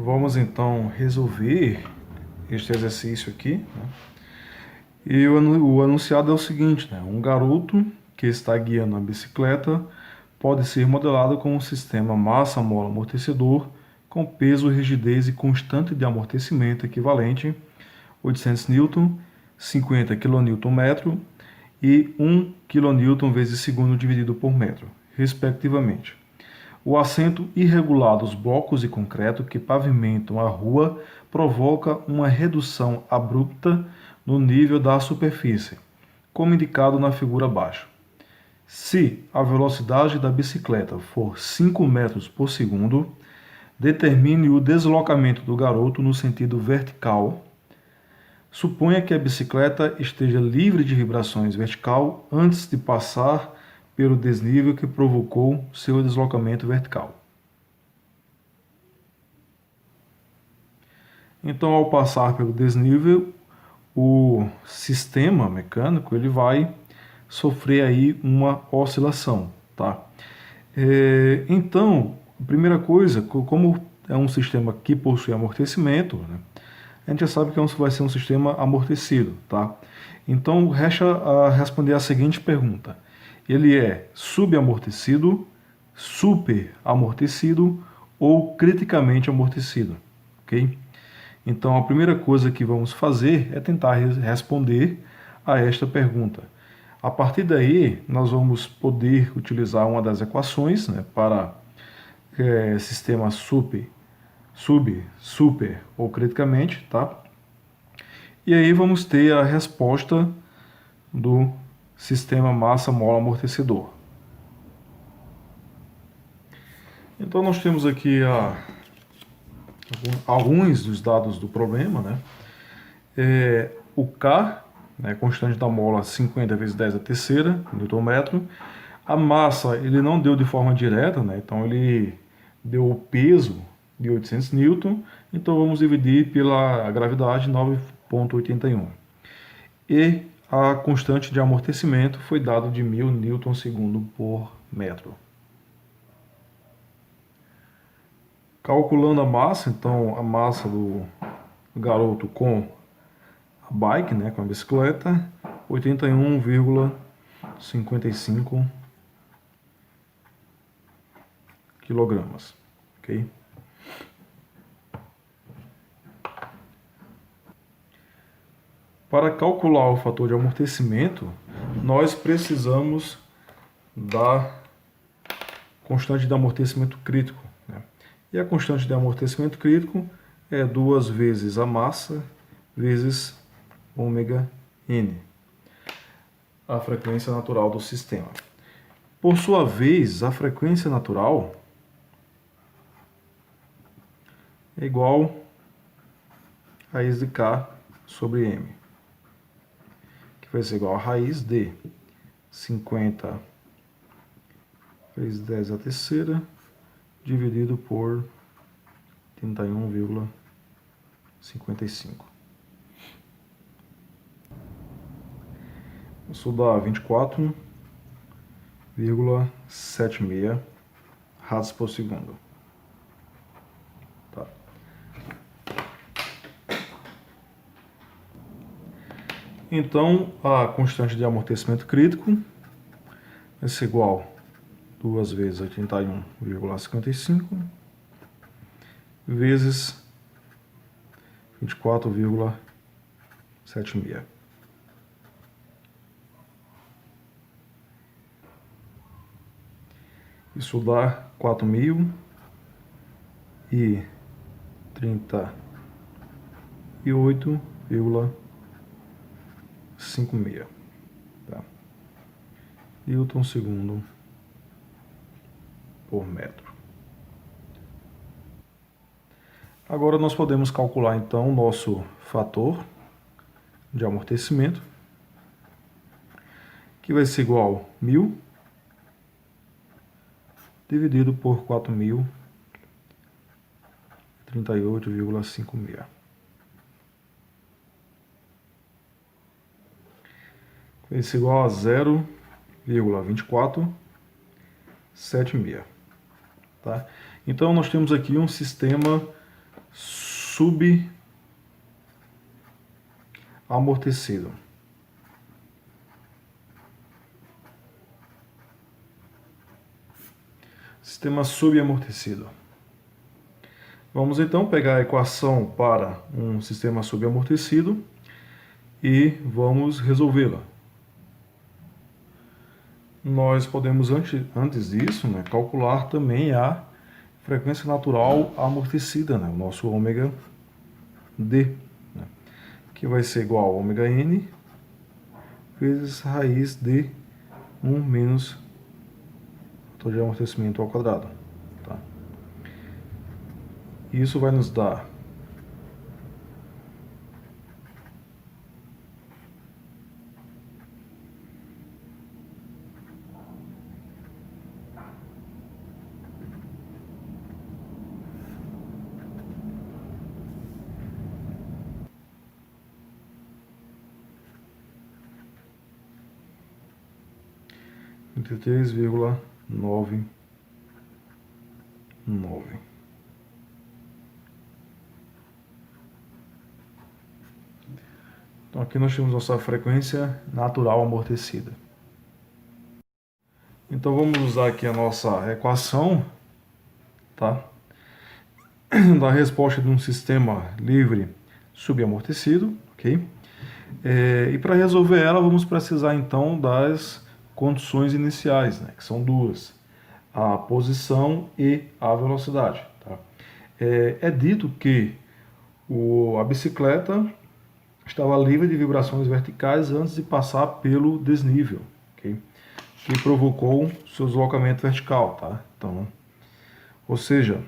Vamos então resolver este exercício aqui, né? E o anunciado é o seguinte, né? Um garoto que está guiando a bicicleta pode ser modelado com um sistema massa-mola-amortecedor com peso, rigidez e constante de amortecimento equivalente 800 N, 50 kN e 1 kN vezes segundo dividido por metro, respectivamente. O assento irregular dos blocos de concreto que pavimentam a rua provoca uma redução abrupta no nível da superfície, como indicado na figura abaixo. Se a velocidade da bicicleta for 5 metros por segundo, determine o deslocamento do garoto no sentido vertical. Suponha que a bicicleta esteja livre de vibrações vertical antes de passar pelo desnível que provocou seu deslocamento vertical. Então, ao passar pelo desnível, o sistema mecânico ele vai sofrer aí uma oscilação, tá? Então, a primeira coisa, como é um sistema que possui amortecimento, né, a gente já sabe que vai ser um sistema amortecido, tá? Então, resta a responder a seguinte pergunta: ele é subamortecido, superamortecido ou criticamente amortecido, ok? Então, a primeira coisa que vamos fazer é tentar responder a esta pergunta. A partir daí, nós vamos poder utilizar uma das equações, né, para sistema super ou criticamente, tá? E aí vamos ter a resposta do sistema massa-mola-amortecedor. Então nós temos aqui alguns dos dados do problema, né? O K, né, constante da mola 50 vezes 10 a terceira, Nm. A massa ele não deu de forma direta, né? Então ele deu o peso de 800 N, então vamos dividir pela gravidade 9,81. E a constante de amortecimento foi dado de 1000 Nm por metro. Calculando a massa, então a massa do garoto com a bike, né, com a bicicleta, 81,55 quilogramas, ok? Para calcular o fator de amortecimento, nós precisamos da constante de amortecimento crítico, né? E a constante de amortecimento crítico é 2 vezes a massa vezes ômega n, a frequência natural do sistema. Por sua vez, a frequência natural é igual a raiz de k sobre m, que vai ser igual a raiz de 50 vezes 10 a terceira dividido por 31,55. Isso dá 24,76 rads por segundo. Tá. Então, a constante de amortecimento crítico vai ser igual a 2 vezes 81,55 vezes 24,76. Isso dá 4.038,56, tá? Newton segundo por metro. Agora nós podemos calcular então o nosso fator de amortecimento, que vai ser igual a 1000 dividido por 4.038,56. Vai ser igual a 0,2476. Tá? Então nós temos aqui um sistema subamortecido. Sistema subamortecido. Vamos então pegar a equação para um sistema subamortecido e vamos resolvê-la. Nós podemos, antes disso, né, calcular também a frequência natural amortecida, né, o nosso ômega D, né, que vai ser igual a ômega n vezes raiz de 1 menos fator de amortecimento ao quadrado. Tá? Isso vai nos dar entre 3,99. Então aqui nós temos nossa frequência natural amortecida. Então vamos usar aqui a nossa equação, tá? Da resposta de um sistema livre subamortecido, ok? E para resolver ela vamos precisar então das condições iniciais, né, que são duas, a posição e a velocidade. Tá? É dito que a bicicleta estava livre de vibrações verticais antes de passar pelo desnível, okay? Que provocou seu deslocamento vertical. Tá? Então, ou seja,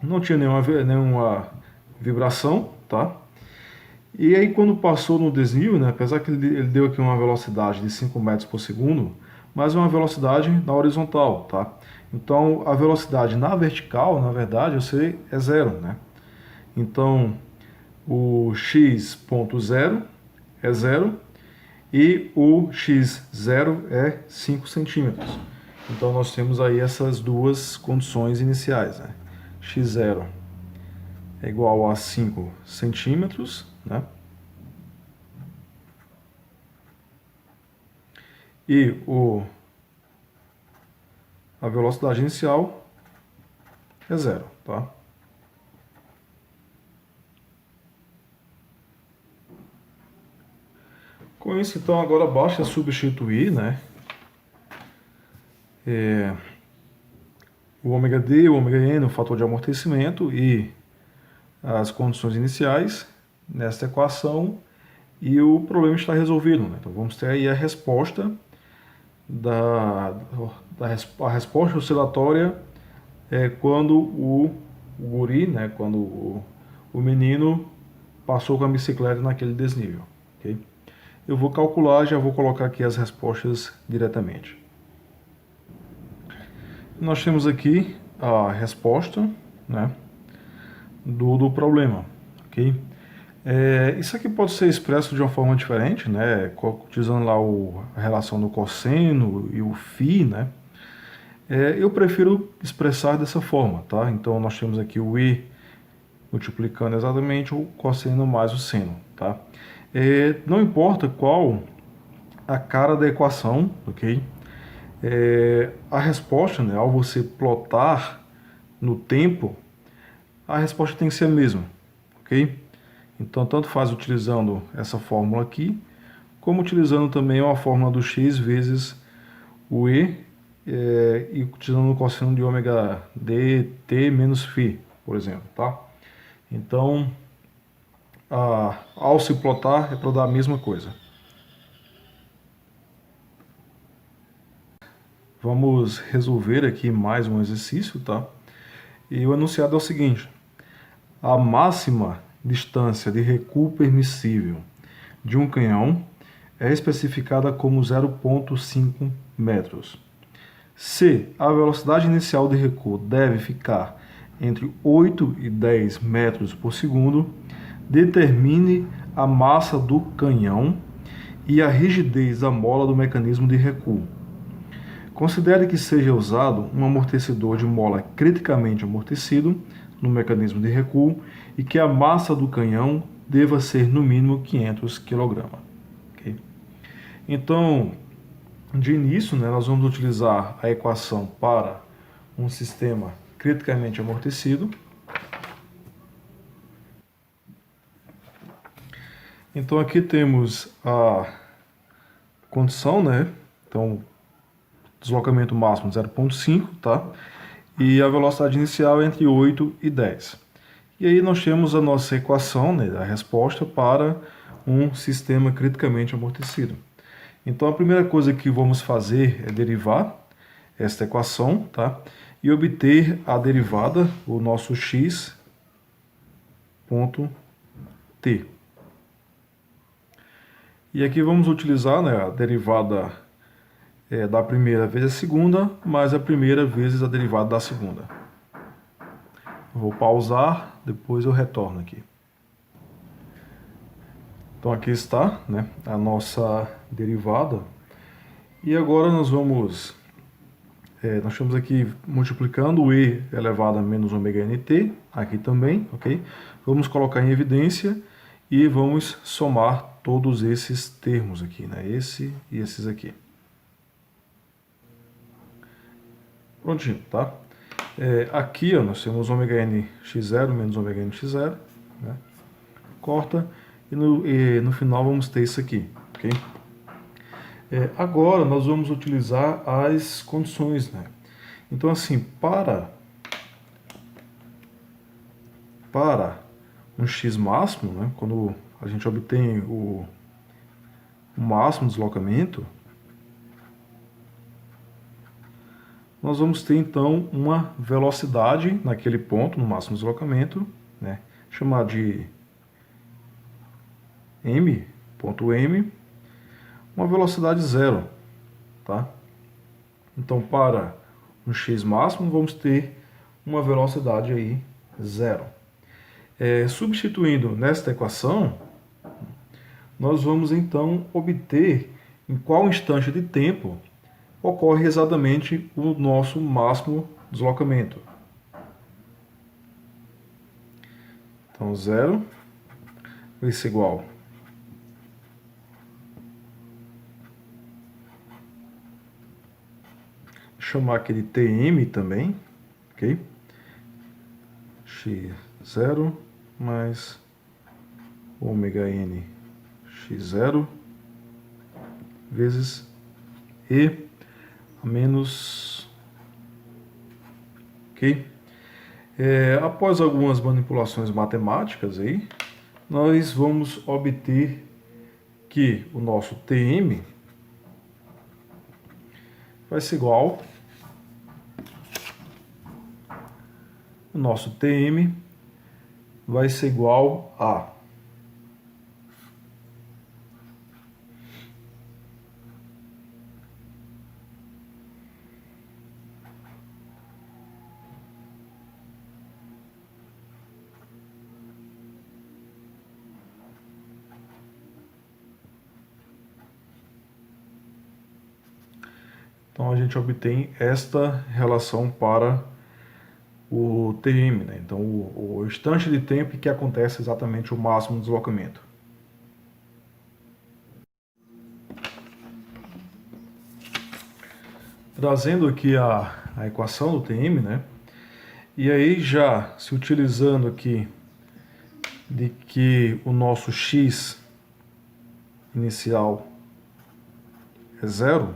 não tinha nenhuma vibração, tá? E aí quando passou no desnível, né, apesar que ele deu aqui uma velocidade de 5 metros por segundo, mas é uma velocidade na horizontal, tá? Então a velocidade na vertical, na verdade, é zero, né? Então o x.0 é zero e o x0 é 5 centímetros. Então nós temos aí essas duas condições iniciais, né? x0 é igual a 5 centímetros, né? E a velocidade inicial é zero, tá? Com isso, então, agora basta substituir, né? O ômega D, o ômega N, o fator de amortecimento e as condições iniciais nesta equação e o problema está resolvido, né? Então vamos ter aí a resposta a resposta oscilatória quando o guri, né, quando o menino passou com a bicicleta naquele desnível, ok? Eu vou calcular, já vou colocar aqui as respostas diretamente. Nós temos aqui a resposta, né, do problema, ok? Isso aqui pode ser expresso de uma forma diferente, né, utilizando lá a relação do cosseno e o φ, né? Eu prefiro expressar dessa forma, tá? Então nós temos aqui o e multiplicando exatamente o cosseno mais o seno, tá? Não importa qual a cara da equação, ok? A resposta, né, ao você plotar no tempo, a resposta tem que ser a mesma, ok? Então, tanto faz utilizando essa fórmula aqui, como utilizando também a fórmula do x vezes o e, e utilizando o cosseno de ômega dt menos φ, por exemplo, tá? Então, ao se plotar, é para dar a mesma coisa. Vamos resolver aqui mais um exercício, tá? E o enunciado é o seguinte: a máxima distância de recuo permissível de um canhão é especificada como 0,5 metros. Se a velocidade inicial de recuo deve ficar entre 8 e 10 metros por segundo, determine a massa do canhão e a rigidez da mola do mecanismo de recuo. Considere que seja usado um amortecedor de mola criticamente amortecido no mecanismo de recuo e que a massa do canhão deva ser no mínimo 500 kg. Okay? Então, de início, né, nós vamos utilizar a equação para um sistema criticamente amortecido. Então aqui temos a condição, né? Então, deslocamento máximo 0,5, tá? E a velocidade inicial é entre 8 e 10. E aí nós temos a nossa equação, né, a resposta para um sistema criticamente amortecido. Então a primeira coisa que vamos fazer é derivar esta equação, tá? E obter a derivada, o nosso x ponto t. E aqui vamos utilizar, né, a derivada da primeira vezes a segunda, mais a primeira vezes a derivada da segunda. Vou pausar, depois eu retorno aqui. Então aqui está, né, a nossa derivada. E agora nós vamos, nós estamos aqui multiplicando o e elevado a menos ômega nt, aqui também, ok? Vamos colocar em evidência e vamos somar todos esses termos aqui, né, esse e esses aqui. Prontinho, tá? Aqui ó, nós temos ômega n x0 menos ômega n x0, né? Corta e no final vamos ter isso aqui, ok? Agora nós vamos utilizar as condições, né? Então assim, para um x máximo, né, quando a gente obtém o máximo deslocamento, nós vamos ter então uma velocidade naquele ponto, no máximo deslocamento, né, chamada de ponto m, uma velocidade zero, tá? Então para um x máximo vamos ter uma velocidade aí zero. Substituindo nesta equação, nós vamos então obter em qual instante de tempo ocorre exatamente o nosso máximo deslocamento. Então, zero vai ser igual vou chamar aqui de Tm também, ok? x0 mais ômega n x0 vezes e a menos, ok? Após algumas manipulações matemáticas aí, nós vamos obter que o nosso Tm vai ser igual, o nosso Tm vai ser igual a Então a gente obtém esta relação para o Tm, né? Então o instante de tempo em que acontece exatamente o máximo deslocamento. Trazendo aqui a equação do Tm, né? E aí já se utilizando aqui de que o nosso x inicial é zero,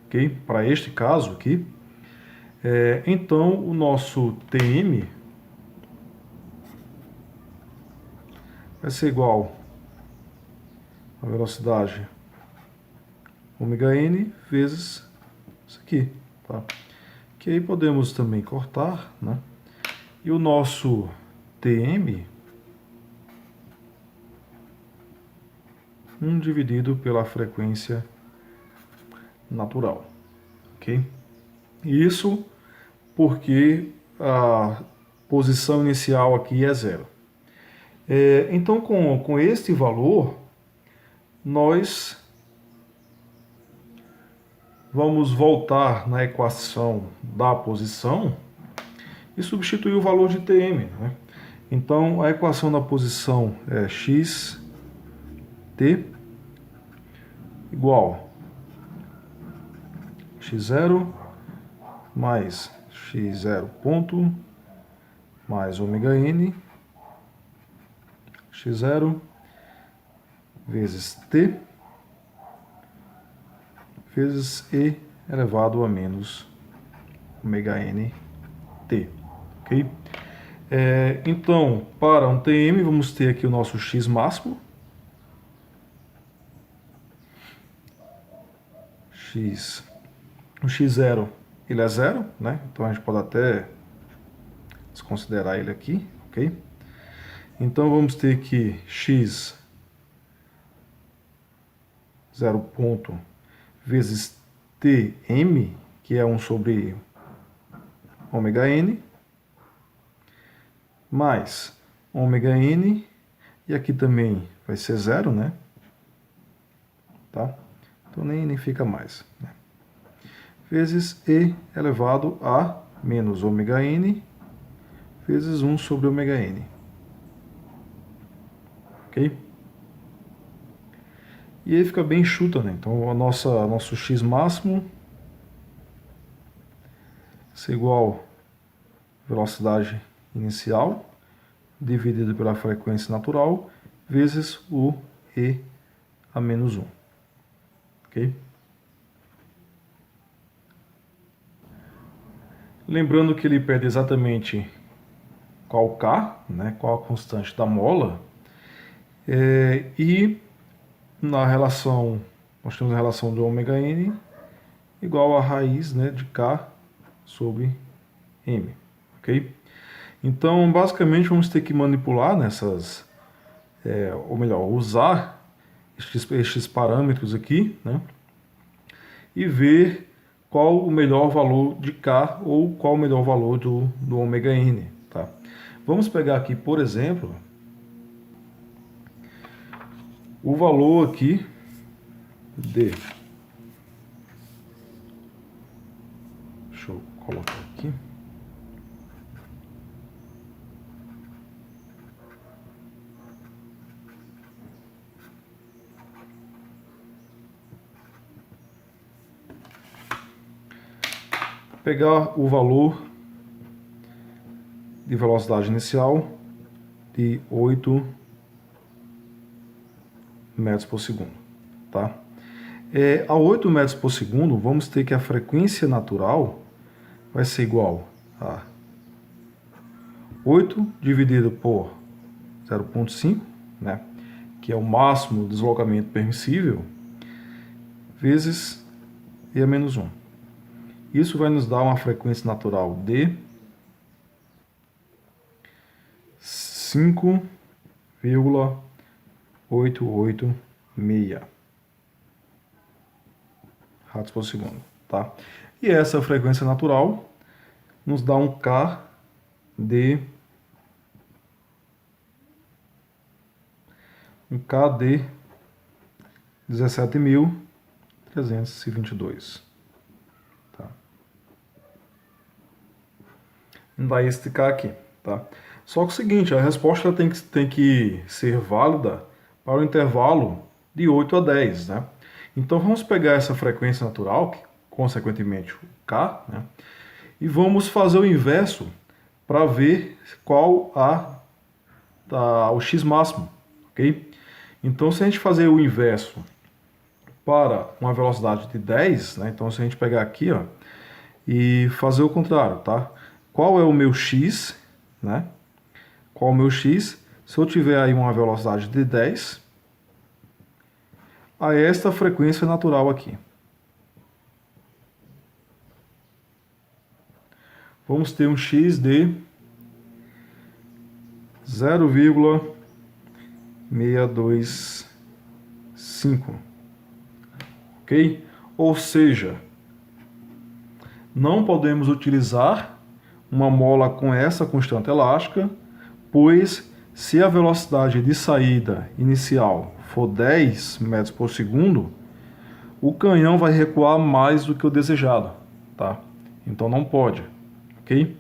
ok? Para este caso aqui, então o nosso Tm vai ser igual a velocidade ômega n vezes isso aqui, tá? Que aí podemos também cortar, né? E o nosso Tm, 1 dividido pela frequência natural, ok? Isso porque a posição inicial aqui é zero. Então, com este valor, nós vamos voltar na equação da posição e substituir o valor de Tm, né? Então, a equação da posição é xt igual x0 mais x0 ponto mais ômega n x0 vezes t vezes e elevado a menos ômega n t, ok? Então, para um Tm, vamos ter aqui o nosso x máximo, o x0 ele é zero, né? Então a gente pode até desconsiderar ele aqui, ok? Então vamos ter que x 0 ponto vezes Tm, que é 1 sobre ômega n, mais ômega n, e aqui também vai ser zero, né? Tá? Então nem fica mais, né? Vezes e elevado a menos ômega n vezes 1 sobre ômega n. Ok? E aí fica bem enxuta, né? Então nosso x máximo é igual a velocidade inicial dividido pela frequência natural vezes o e a menos 1. Ok? Lembrando que ele pede exatamente qual K, né, qual a constante da mola, e na relação, nós temos a relação de ômega n igual a raiz, né, de K sobre M, ok? Então, basicamente, vamos ter que manipular nessas, ou melhor, usar estes parâmetros aqui, né, e ver qual o melhor valor de K ou qual o melhor valor do ômega n, tá? Vamos pegar aqui, por exemplo, o valor aqui de... Deixa eu colocar aqui. Pegar o valor de velocidade inicial de 8 metros por segundo, tá? A 8 metros por segundo, vamos ter que a frequência natural vai ser igual a 8 dividido por 0,5, né, que é o máximo deslocamento permissível, vezes e a menos 1. Isso vai nos dar uma frequência natural de 5,886 ratos por segundo, tá? E essa frequência natural nos dá um K de 17.322. Tá? Não vai esticar aqui, tá? Só que é o seguinte, a resposta tem que ser válida para o intervalo de 8 a 10, né? Então vamos pegar essa frequência natural, que consequentemente o K, né? E vamos fazer o inverso para ver qual o x máximo, ok? Então se a gente fazer o inverso para uma velocidade de 10, né? Então se a gente pegar aqui, ó, e fazer o contrário, tá? Qual é o meu x, né? Qual é o meu x? Se eu tiver aí uma velocidade de 10, a esta frequência natural aqui. Vamos ter um x de 0,625, ok? Ou seja, não podemos utilizar uma mola com essa constante elástica, pois se a velocidade de saída inicial for 10 metros por segundo, o canhão vai recuar mais do que o desejado, tá? Então não pode, ok?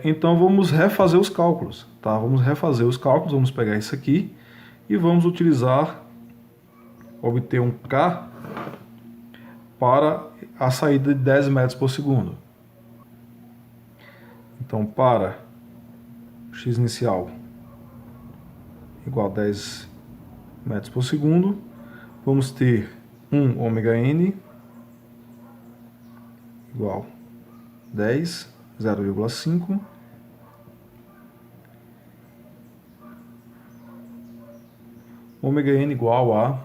Então vamos refazer os cálculos, tá? Vamos refazer os cálculos, vamos pegar isso aqui e vamos obter um K para a saída de 10 metros por segundo. Então, para x inicial igual a 10 metros por segundo, vamos ter 1 ômega n igual 10, 0,5, ômega n igual a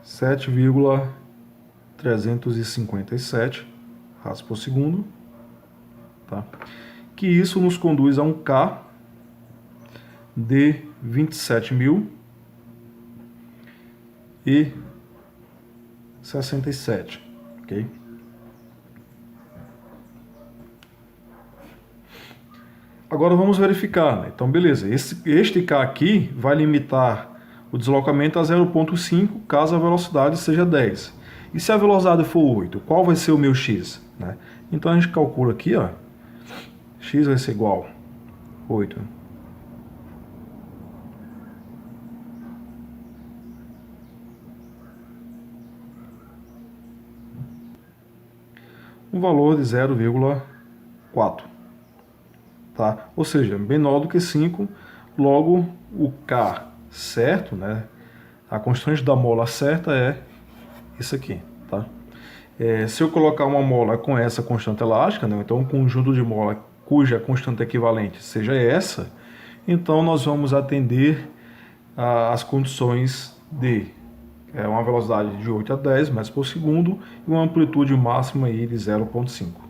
7,357 rads por segundo, tá? Que isso nos conduz a um K de 27.067, ok? Agora vamos verificar, né? Então beleza, este K aqui vai limitar o deslocamento a 0,5 caso a velocidade seja 10. E se a velocidade for 8, qual vai ser o meu x? Né? Então a gente calcula aqui, ó, x vai ser igual a 8. Um valor de 0,4. Tá? Ou seja, menor do que 5, logo o K certo, né? A constante da mola certa é isso aqui, tá? Se eu colocar uma mola com essa constante elástica, né? Então um conjunto de mola cuja constante equivalente seja essa, então nós vamos atender às condições de uma velocidade de 8 a 10 metros por segundo e uma amplitude máxima aí de 0,5.